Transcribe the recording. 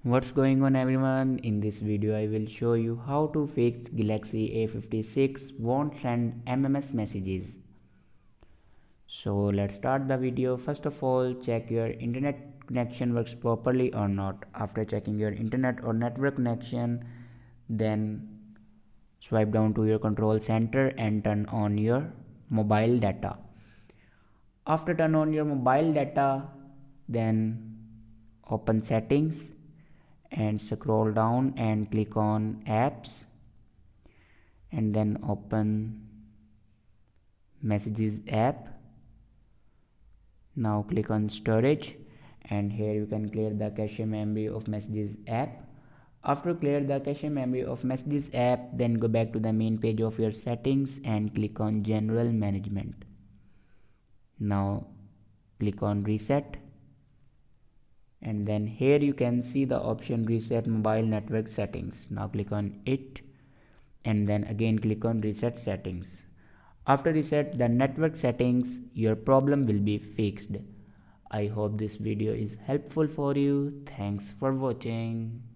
What's going on everyone? In this video I will show you how to fix Galaxy A56 won't send MMS messages. So let's start the video. First of all, check your internet connection works properly or not. After checking your internet or network connection, then swipe down to your control center and turn on your mobile data. After turn on your mobile data, then open settings and scroll down and click on apps and then open messages app. Now click on storage and here you can clear the cache memory of messages app. After clear the cache memory of messages app, then go back to the main page of your settings and click on general management. Now click on reset and then here you can see the option reset mobile network settings. Now click on it and then again click on reset settings. After reset the network settings, your problem will be fixed. I hope this video is helpful for you. Thanks for watching.